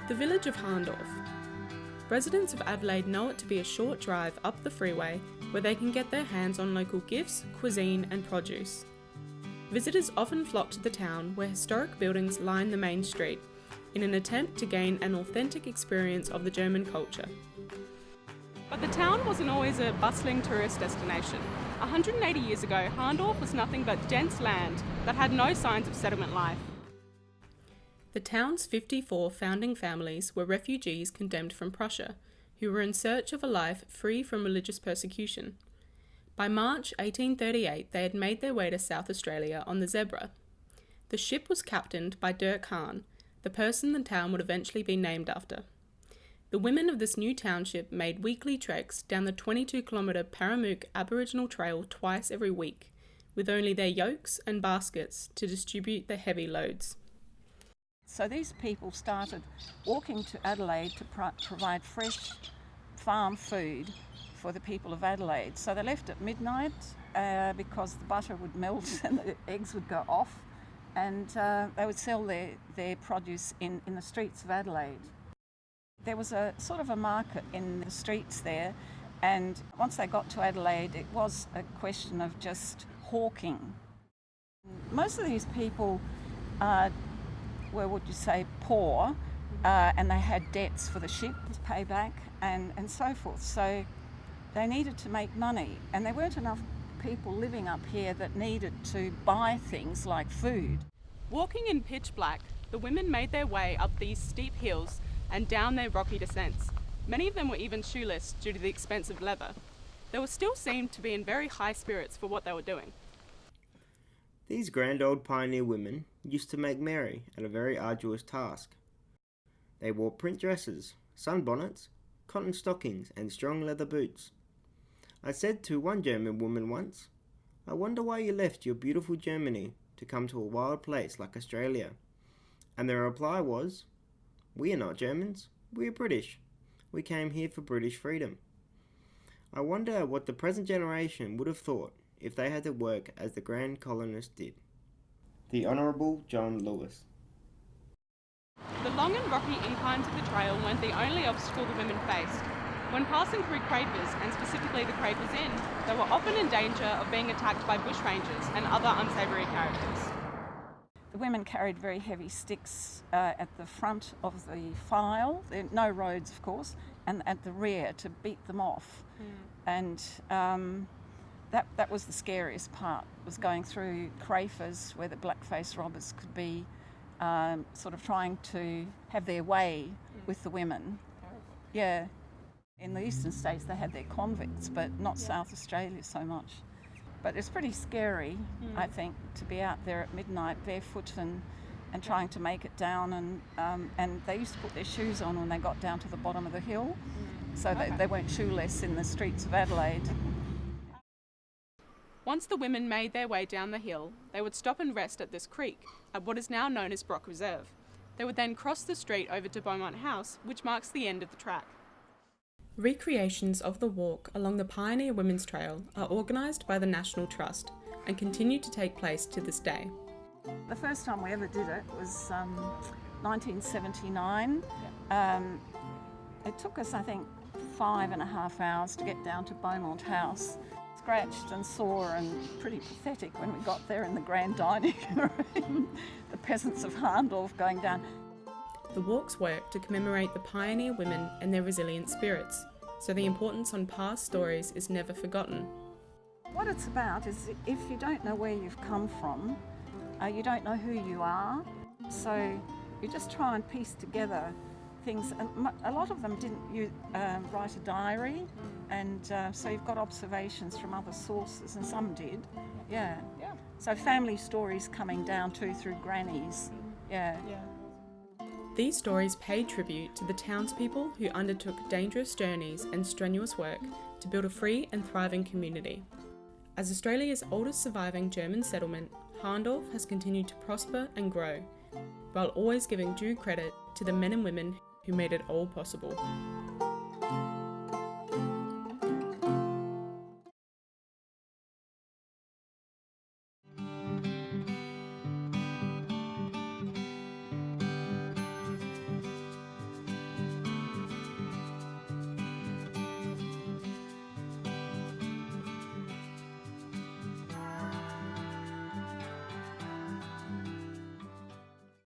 The village of Hahndorf. Residents of Adelaide know it to be a short drive up the freeway where they can get their hands on local gifts, cuisine and produce. Visitors often flock to the town where historic buildings line the main street in an attempt to gain an authentic experience of the German culture. But the town wasn't always a bustling tourist destination. 180 years ago, Hahndorf was nothing but dense land that had no signs of settlement life. The town's 54 founding families were refugees condemned from Prussia, who were in search of a life free from religious persecution. By March 1838, they had made their way to South Australia on the Zebra. The ship was captained by Dirk Hahn, the person the town would eventually be named after. The women of this new township made weekly treks down the 22-kilometre Paramook Aboriginal Trail twice every week, with only their yokes and baskets to distribute the heavy loads. So these people started walking to Adelaide to provide fresh farm food for the people of Adelaide. So they left at midnight because the butter would melt and the eggs would go off, and they would sell their produce in the streets of Adelaide. There was a sort of a market in the streets there, and once they got to Adelaide it was a question of just hawking. Most of these people were, would you say, poor, and they had debts for the ship to pay back and so forth. So they needed to make money, and there weren't enough people living up here that needed to buy things like food. Walking in pitch black, the women made their way up these steep hills and down their rocky descents. Many of them were even shoeless due to the expense of leather. They still seemed to be in very high spirits for what they were doing. These grand old pioneer women used to make merry at a very arduous task. They wore print dresses, sunbonnets, cotton stockings and strong leather boots. I said to one German woman once, "I wonder why you left your beautiful Germany to come to a wild place like Australia." And their reply was, "We are not Germans, we are British. We came here for British freedom." I wonder what the present generation would have thought if they had to work as the grand colonists did. The Honourable John Lewis. The long and rocky inclines of the trail weren't the only obstacle the women faced. When passing through Crapers, and specifically the Crapers Inn, they were often in danger of being attacked by bushrangers and other unsavoury characters. The women carried very heavy sticks at the front of the file, there are no roads of course, and at the rear to beat them off. And that was the scariest part, was going through Crapers where the blackface robbers could be sort of trying to have their way with the women. Yeah. In the eastern states they had their convicts, but not South Australia so much. But it's pretty scary, I think, to be out there at midnight barefoot and trying to make it down. And they used to put their shoes on when they got down to the bottom of the hill, so they weren't shoeless in the streets of Adelaide. Once the women made their way down the hill, they would stop and rest at this creek, at what is now known as Brock Reserve. They would then cross the street over to Beaumont House, which marks the end of the track. Recreations of the walk along the Pioneer Women's Trail are organised by the National Trust and continue to take place to this day. The first time we ever did it was 1979. It took us, I think, 5.5 hours to get down to Beaumont House. Scratched and sore and pretty pathetic when we got there in the grand dining room. The peasants of Hahndorf going down. The walks work to commemorate the pioneer women and their resilient spirits, so the importance on past stories is never forgotten. What it's about is if you don't know where you've come from, you don't know who you are, so you just try and piece together things. And a lot of them didn't write a diary, and so you've got observations from other sources, and some did. Yeah. So family stories coming down too through grannies. Yeah. These stories pay tribute to the townspeople who undertook dangerous journeys and strenuous work to build a free and thriving community. As Australia's oldest surviving German settlement, Hahndorf has continued to prosper and grow, while always giving due credit to the men and women who made it all possible.